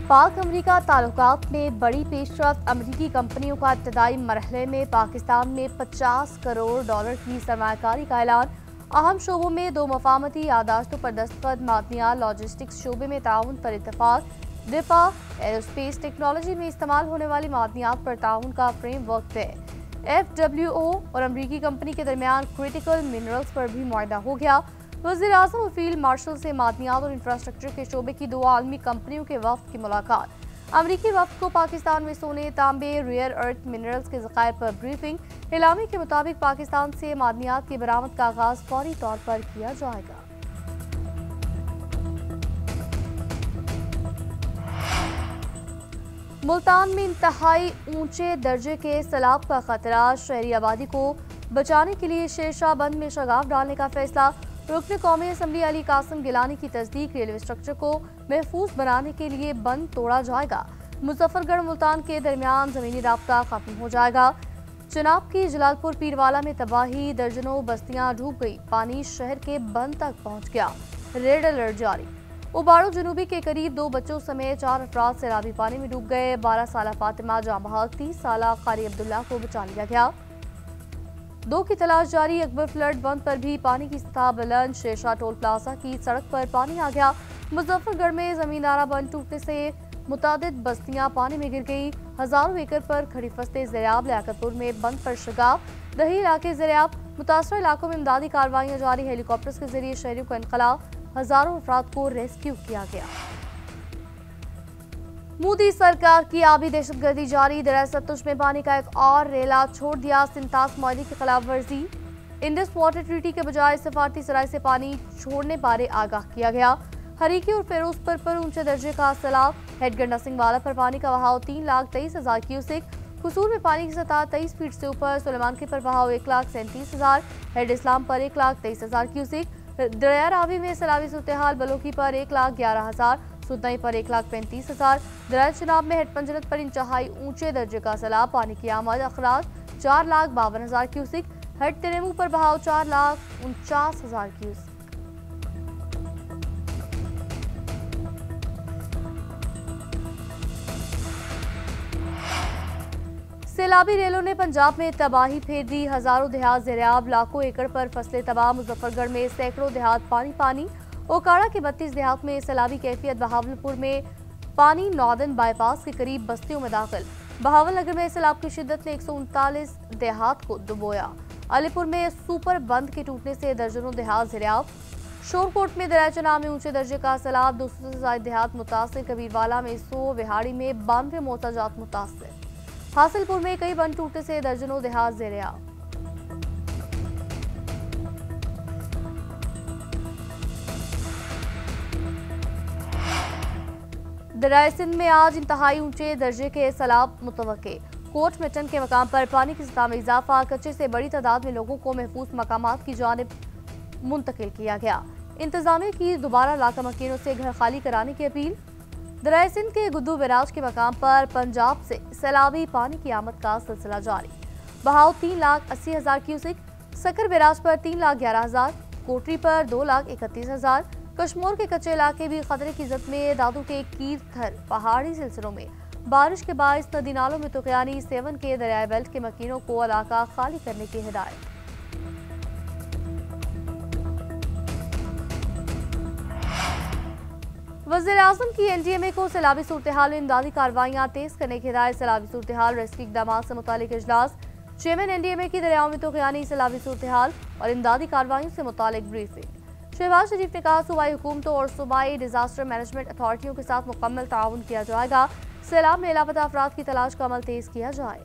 पाक अमरीका ताल्लुकात में बड़ी पेशरफ्त। अमरीकी कंपनियों का इब्तदाई मरहले में पाकिस्तान में $50 करोड़ की सरमायाकारी का ऐलान। अहम शोबों में 2 मफाहमती यादाश्तों पर दस्तखत। मादनियात लॉजिस्टिक्स शोबे में ताउन पर इत्तफाक। दिफा एरोस्पेस टेक्नोलॉजी में इस्तेमाल होने वाली मादनियात पर ताउन का फ्रेमवर्क तय। FWO और अमरीकी कंपनी के दरमियान क्रिटिकल मिनरल्स पर भी मुआहदा हो गया। वज़ीर आज़म और फील्ड मार्शल से मादनियात और इंफ्रास्ट्रक्चर के शोबे की 2 आलमी कंपनियों के वफ्द की मुलाकात। अमरीकी वफ्द को पाकिस्तान में सोने, तांबे, रेयर अर्थ मिनरल्स के ज़खायर पर ब्रीफिंग। इलामी के मुताबिक पाकिस्तान से मादनियात की बरामद का आगाज फौरी तौर पर किया जाएगा। मुल्तान में इंतहाई ऊंचे दर्जे के सैलाब का खतरा। शहरी आबादी को बचाने के लिए शेरशाह बंद में शगाफ डालने का फैसला। रुकन कौमी असम्बली अली कासिम गिलानी की तस्दीक। रेलवे स्ट्रक्चर को महफूज बनाने के लिए बंद तोड़ा जाएगा। मुजफ्फरगढ़ मुल्तान के दरमियान जमीनी राब्ता खत्म हो जाएगा। चनाब की जलालपुर पीरवाला में तबाही। दर्जनों बस्तियां डूब गई। पानी शहर के बंद तक पहुंच गया। रेड अलर्ट जारी। उबाड़ो जनूबी के करीब 2 बच्चों समेत 4 अफराद सैलाबी पानी में डूब गए। 12 साला फातिमा जामबहक, 30 साला कारी अब्दुल्ला को बचा लिया गया। 2 की तलाश जारी। अकबर फ्लड बंद पर भी पानी की सतह बुलंद। शेरशाह टोल प्लाजा की सड़क पर पानी आ गया। मुजफ्फरगढ़ में जमींदारा बंद टूटने से मुतादिद बस्तियां पानी में गिर गई। हजारों एकड़ पर खड़ी फसलें ज़रियाब। लियाकतपुर में बंद पर शगाफ। दही इलाके ज़रियाब। मुतासर इलाकों में इमदादी कार्रवाइयां जारी। हेलीकॉप्टर्स के जरिए शहरियों का इनकला। हजारों अफराद को रेस्क्यू किया गया। मोदी सरकार की आबी दहशतगर्दी जारी। दरिया सतलुज में पानी का एक और रेला छोड़ दिया। सिंतास माहदे की खिलाफ वर्जी। इंडस वाटर ट्रीटी के बजाय सफारती सराय से पानी छोड़ने बारे आगाह किया गया। हरीकी और फिरोजपुर पर ऊंचे दर्जे का सैलाब। हेडगढ़ नरसिंहवाला पर पानी का बहाव 3,23,000 क्यूसेक। कसूर में पानी की सतह 23 फीट से ऊपर। सुलेमानखी पर बहाव 1,37,000। हेड इस्लाम पर 1,23,000 क्यूसेक। दरिया रावी में सैलाबी सूरत-ए-हाल। बलोकी पर 1,11,000। सुदनई पर 1,35,000। दरिया चनाब में हेड पंजरत पर इंतहाई ऊंचे दर्जे का सैलाब। पानी की आमद अखराज 4,52,000 क्यूसेक। हेड तिरेमू पर बहाव 4,49,000 क्यूसेक। सैलाबी रेलों ने पंजाब में तबाही फेर दी। हजारों देहात ज़रियाब। लाखों एकड़ पर फसलें तबाह। मुजफ्फरगढ़ में सैकड़ों देहात पानी पानी। ओकाड़ा के 32 देहात में सैलाबी कैफियत। बहावलपुर में पानी नॉर्दर्न बाईपास के करीब बस्तियों में दाखिल। बहावलनगर में सैलाब की शिद्दत ने 139 देहात को डुबोया। अलीपुर में सुपर बंद के टूटने से दर्जनों देहात ज़रियाब। शोरकोट में दरिया चनाब में ऊंचे दर्जे का सैलाब। 200 से ज्यादा देहात मुतासिर। कबीरवाला में 100। विहाड़ी में 92 मोहताजात मुतासिर। हासिलपुर में कई बंद टूटने से दर्जनों देहात ज़रियाब। दरिया सिंध में आज इंतहाई ऊंचे दर्जे के सैलाब मुतवक्के। कोट मिटन के मकाम पर पानी की सतह में इजाफा। कच्चे से बड़ी तादाद में लोगों को महफूज मकामात की जानिब मुंतकिल किया गया। इंतजामिया की दोबारा लाका मकीनों से घर खाली कराने की अपील। दरिया सिंध के गुद्दू बैराज के मकाम पर पंजाब से सैलाबी पानी की आमद का सिलसिला जारी। बहाव 3,80,000 क्यूसेक। सकर बैराज पर 3,11,000। कोटरी पर 2,31,000। कश्मोर के कच्चे इलाके भी खतरे की जद में। दादू के कीरथर पहाड़ी सिलसिलों में बारिश के बायस नदी नालों में तुगयानी। 7 के दरियाई बेल्ट के मकीनों को इलाका खाली करने की हिदायत। वज़ीर आज़म की NDMA को सैलाबी सूरत-ए-हाल में इमदादी कार्रवाइयां तेज करने की हिदायत। सैलाबी सूरत-ए-हाल रेस्क्यू इक़दामात से मुतालिक इजलास। चेयरमैन NDMA की दरियाओं में तुगयानी, सैलाबी सूरत-ए-हाल और इमदादी कार्रवाइयों से मुतालिक ब्रीफिंग। शहबाज शरीफ ने कहा सूबाई हुकूमतों और सूबाई डिजास्टर मैनेजमेंट अथॉरिटियों के साथ मुकम्मल ताउन किया जाएगा। सैलाब में लापता अफराद की तलाश का अमल तेज किया जाए।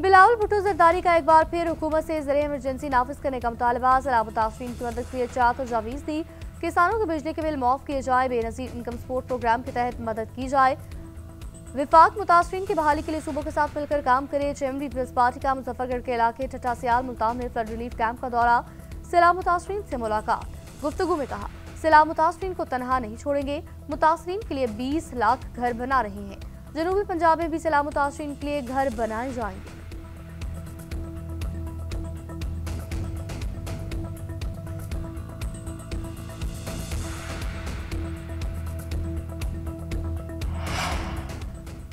बिलावल भुट्टो जरदारी का एक बार फिर हुकूमत से ज़रिए इमरजेंसी नाफिज करने का मुतालबा। सैलाब मुतासरीन की मदद के लिए 4 तजावीज़ दी। किसानों के बिजली के बिल माफ किए जाए। बेनज़ीर इनकम सपोर्ट प्रोग्राम के तहत मदद की जाए। विफाक मुतासरीन की बहाली के लिए सूबों के साथ मिलकर काम करे। चेयरमैन पीपल्स पार्टी का मुजफ्फरगढ़ के इलाके ठट्टा सियाल मुल्तान में फ्लड रिलीफ कैंप का दौरा। सैलाब मुतासरीन से मुलाकात। गुफ्तगू में कहा सैलाब मुतासरीन को तनहा नहीं छोड़ेंगे। मुतासरीन के लिए 20 लाख घर बना रहे हैं। जनूबी पंजाब में भी सैलाब मुतासरीन के लिए घर बनाए जाएंगे।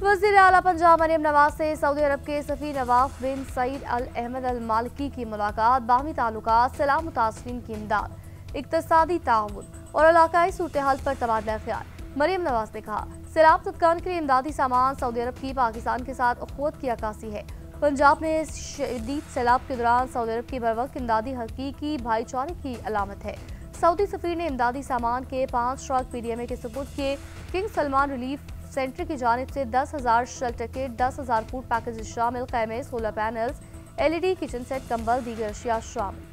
वज़ीर आला पंजाब मरियम नवाज से सऊदी अरब के सफ़ीर नवाफ बिन सईद अल अहमद अल मालिकी की मुलाकात। बाहमी ताल्लुकात, सैलाब मुतासरीन की इमदाद, इक़्तिसादी ताउन और इलाकाई सूरत हाल पर तबादला ख्याल। मरियम नवाज ने कहा, सैलाब तत्कान के लिए इमदादी सामान सऊदी अरब की पाकिस्तान के साथ अखवत की अक्कासी है। पंजाब में शदीद सैलाब के दौरान सऊदी अरब की बरवक्त इमदादी हकीकी भाईचारे की अलामत है। सऊदी सफ़ीर ने इमदादी सामान के 5 ट्रक PDMA के सुपुर्द किए। किंग सलमान रिलीफ सेंटर की जानिब से 10,000 शेल्टर किट, 10,000 फूड पैकेज शामिल, खैमे, solar panels, LED kitchen set, कंबल, दीगर अशिया शामिल।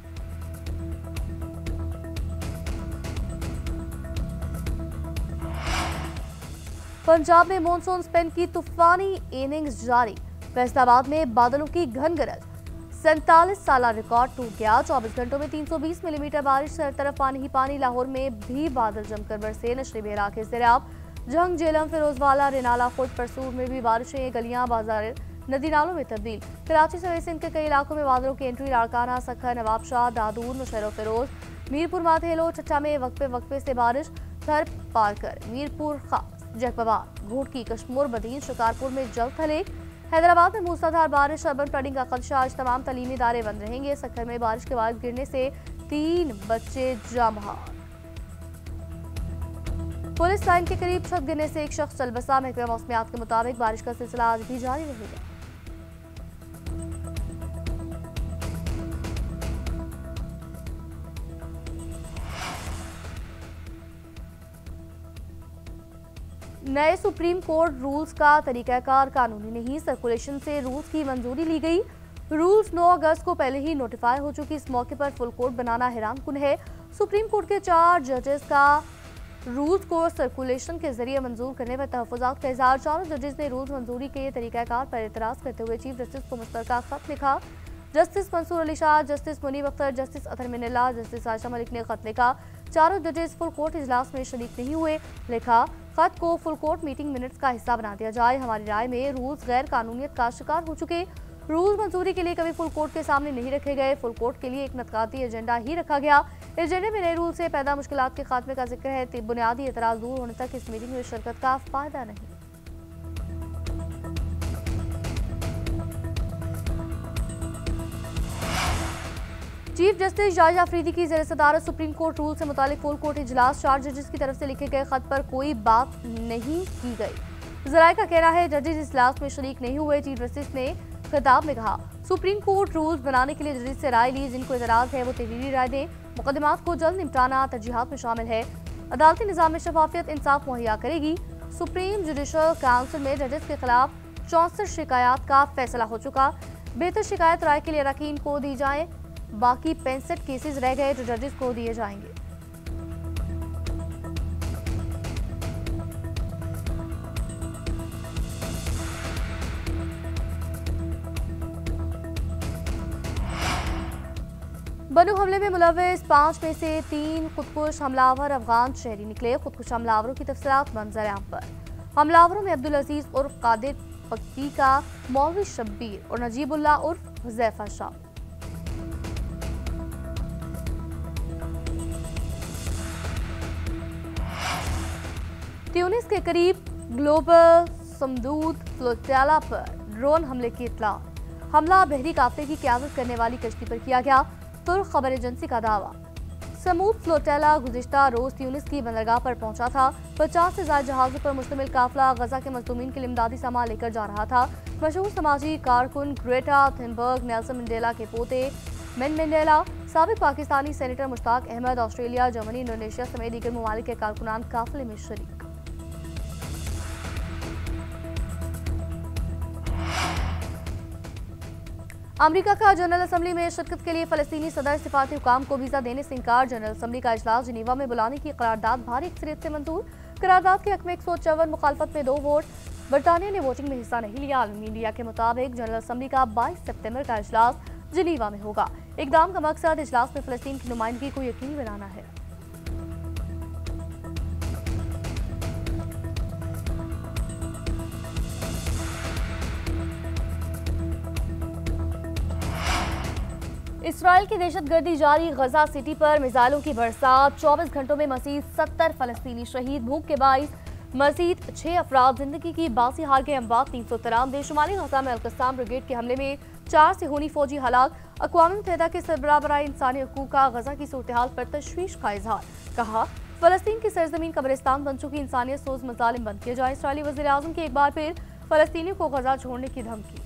पंजाब में मॉनसून स्पेन की तूफानी इनिंग्स जारी। फैसलाबाद में बादलों की घन गरज, 47 साल रिकॉर्ड टूट गया। 24 घंटों में 320 मिलीमीटर बारिश, हर तरफ पानी ही पानी। लाहौर में भी बादल जमकर बरसे, नशरीब इलाके से सैलाब। जंग, जेलम, फिरोजवाला, रेनाला, खुद परसूर में भी बारिशें, गलियां, बाजार, नदी नालों में तब्दील। कराची समेत सिंध के कई इलाकों में बादलों की एंट्री। लाड़काना, सखर, नवाबशाह, दादूर, नौशहरा फिरोज, मीरपुर, माथेलो, चच्चा में वक्फे से बारिश। थर पारकर, मीरपुर खास, जैकबाबाद, घोटकी, कश्मोर, बदीन, शिकारपुर में जल थले। हैदराबाद में मूसलाधार बारिश, अर्बन फ्लडिंग का खदशा। आज तमाम तालीमी इदारे बंद रहेंगे। सखर में बारिश के बाद गिरने से 3 बच्चे जाम बहाल। पुलिस लाइन के करीब छत गिरने से एक शख्स चल बसा। महकमा मौसमियात के मुताबिक बारिश का सिलसिला आज भी जारी रहेगा। नए सुप्रीम कोर्ट रूल्स का तरीकाकार कानूनी नहीं, सर्कुलेशन से रूल्स की मंजूरी ली गई। रूल्स 9 अगस्त को पहले ही नोटिफाई हो चुकी। इस मौके पर फुल कोर्ट बनाना हैरानकुन है। सुप्रीम कोर्ट के 4 जजेस का रूल्स को सर्कुलेशन के जरिए मंजूर करने पर तहफ़्फ़ुज़ात का इज़हार। 4 जजेस ने रूल्स मंजूरी के तरीक़ाकार पर एतराज़ करते हुए चीफ जस्टिस को मुश्तरका खत लिखा। Justice Mansoor Ali Shah, justice Munib Akhtar, justice Athar Minallah, justice Ayesha Malik ने खत लिखा। 4 जजेस फुल कोर्ट इजलास में शरीक नहीं हुए। लिखा, खत को फुल कोर्ट मीटिंग मिनट्स का हिस्सा बना दिया जाए। हमारी राय में रूल्स गैर कानूनियत का शिकार हो चुके। रूल्स मंजूरी के लिए कभी फुल कोर्ट के सामने नहीं रखे गए। फुल कोर्ट के लिए एक नतकाती एजेंडा ही रखा गया। एजेंडे में नए रूल से पैदा मुश्किलात के खात्मे का जिक्र है। बुनियादी एतराज़ दूर होने तक इस मीटिंग में शिरकत का फायदा नहीं। चीफ जस्टिस जायज अफरीदी की ज़ेर सदारत सुप्रीम कोर्ट रूल से मुतालिक फुल कोर्ट इजलास। 4 जजेस की तरफ से लिखे गए खत पर कोई बात नहीं की गई। ज़राए का कहना है जजेस इजलास में शरीक नहीं हुए। चीफ जस्टिस ने खिताब में कहा, सुप्रीम कोर्ट रूल्स बनाने के लिए जजेस से राय ली। जिनको एतराज़ है वो तहरीरी राय दें। मुकदमात को जल्द निपटाना तरजीहात में शामिल है। अदालती निज़ाम में शफाफियत इंसाफ मुहैया करेगी। सुप्रीम जुडिशल काउंसिल में जजेस के खिलाफ 64 शिकायत का फैसला हो चुका। बेहतर शिकायत राय के लिए अरकान को दी जाए। बाकी 65 केसेस रह गए जो जजेस को दिए जाएंगे। बनू हमले में मुलव्विस 5 में से 3 खुदकुश हमलावर अफगान शहरी निकले। खुदकुश हमलावरों की तफसीलात मंजर आम पर। हमलावरों में अब्दुल अजीज उर्फ कादिर पक्की का, मौलवी शब्बीर और नजीबुल्लाह उर्फ हुज़ैफा शाह। ट्यूनिस के करीब ग्लोबल समदूद फ्लोटेला पर ड्रोन हमले की इत्तला। हमला बहरी काफिले की क़यादत करने वाली कश्ती पर किया गया। तुर्क खबर एजेंसी का दावा, समूद फ्लोटेला गुज़िश्ता रोज ट्यूनिस की बंदरगाह पर पहुंचा था। 50 से ज़ायद जहाज़ों पर मुश्तमिल काफिला गजा के मज़लूमीन के लिए इमदादी सामान लेकर जा रहा था। मशहूर समाजी कारकुन ग्रेटा थुनबर्ग, नेल्सन मंडेला के पोते मेन मंडेला, साबिक Pakistani senator Mushtaq Ahmed, Australia, Germany, Indonesia समेत दीगर ममालिक के कारकुनान काफिले में शरीक। अमेरिका का जनरल असम्बली में शिरकत के लिए फलस्तीनी सदर सिफारती हुकाम को वीजा देने से इंकार। जनरल असम्बली का इजलास जिनीवा में बुलाने की करारदाद भारी अक्सरियत से मंजूर। करारदाद के हक में 154, मुखालफत में 2 वोट। बरतानिया ने वोटिंग में हिस्सा नहीं लिया। आलमी मीडिया के मुताबिक जनरल असम्बली का 22 सितंबर का इजलास जिनीवा में होगा। इकदाम का मकसद इजलास में फलस्तीन की नुमाइंदगी को यकीनी बनाना है। इसराइल की दहशतगर्दी जारी, गजा सिटी पर मिसाइलों की बरसात, 24 घंटों में मजीद 70 फलस्तीनी शहीद, भूख के बाइस मजीद 6 अफराद जिंदगी की बासी हार गए, अमवात 393। शुमाली गजा में अल-कस्साम ब्रिगेड के हमले में 4 सिहोनी फौजी हलाक। अक़वाम मुत्तहिदा के सरबराह बराए इंसानी हकूक़ का गजा की सूरत-ए-हाल पर तशवीश का इजहार, कहा फलस्तीन की सरजमीन कब्रिस्तान बन चुकी, इंसानियत सोज मज़ालिम बंद किए जाए। इसराइली वज़ीर-ए-आज़म की एक बार फिर फलस्तीनियों को गजा छोड़ने की धमकी।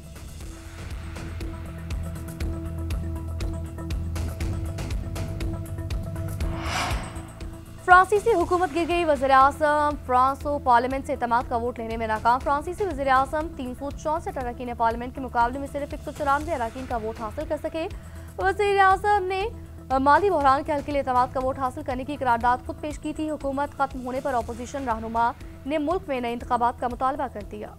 फ्रांसीसी हुकूमत गिर गई, वज़ीर-ए-आज़म फ्रांसो पार्लियामेंट से इत्तेमाद का वोट लेने में नाकाम। फ्रांसीसी वज़ीर-ए-आज़म 364 अरकान पार्लियामेंट के मुकाबले में सिर्फ 194 अरकान का वोट हासिल कर सके। वज़ीर-ए-आज़म ने माली बहरान के हल के लिए इत्तेमाद का वोट हासिल करने की करारदाद खुद पेश की थी। हुकूमत खत्म होने पर अपोजिशन रहनुमा ने मुल्क में नए इंतखाबात का मुतालबा कर दिया।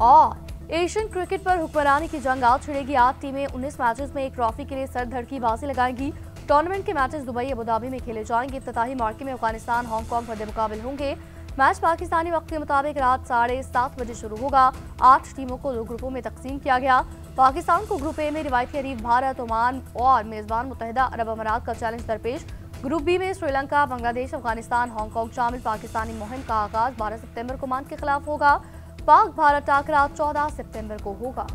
और एशियन क्रिकेट पर हुक्मरानी की जंग आज छिड़ेगी। 8 टीमें 19 मैचेस में एक ट्रॉफी के लिए सरधड़की बाजी लगाएंगी। टूर्नामेंट के मैचेस दुबई अबुधाबी में खेले जाएंगे। इफ्तिताही मार्के में अफगानिस्तान हांगकांग पर मुकाबले होंगे। मैच पाकिस्तानी वक्त के मुताबिक रात 7:30 बजे शुरू होगा। 8 टीमों को 2 ग्रुपों में तकसीम किया गया। पाकिस्तान को ग्रुप ए में रिवायती हरीफ भारत, ओमान और मेजबान मुत्तहिदा अरब अमारात का चैलेंज दरपेश। ग्रुप बी में श्रीलंका, बांग्लादेश, अफगानिस्तान, हांगकांग शामिल। पाकिस्तानी मुहिम का आगाज 12 सितंबर को ओमान के खिलाफ होगा। पाक भारत टाकरा 14 सितंबर को होगा।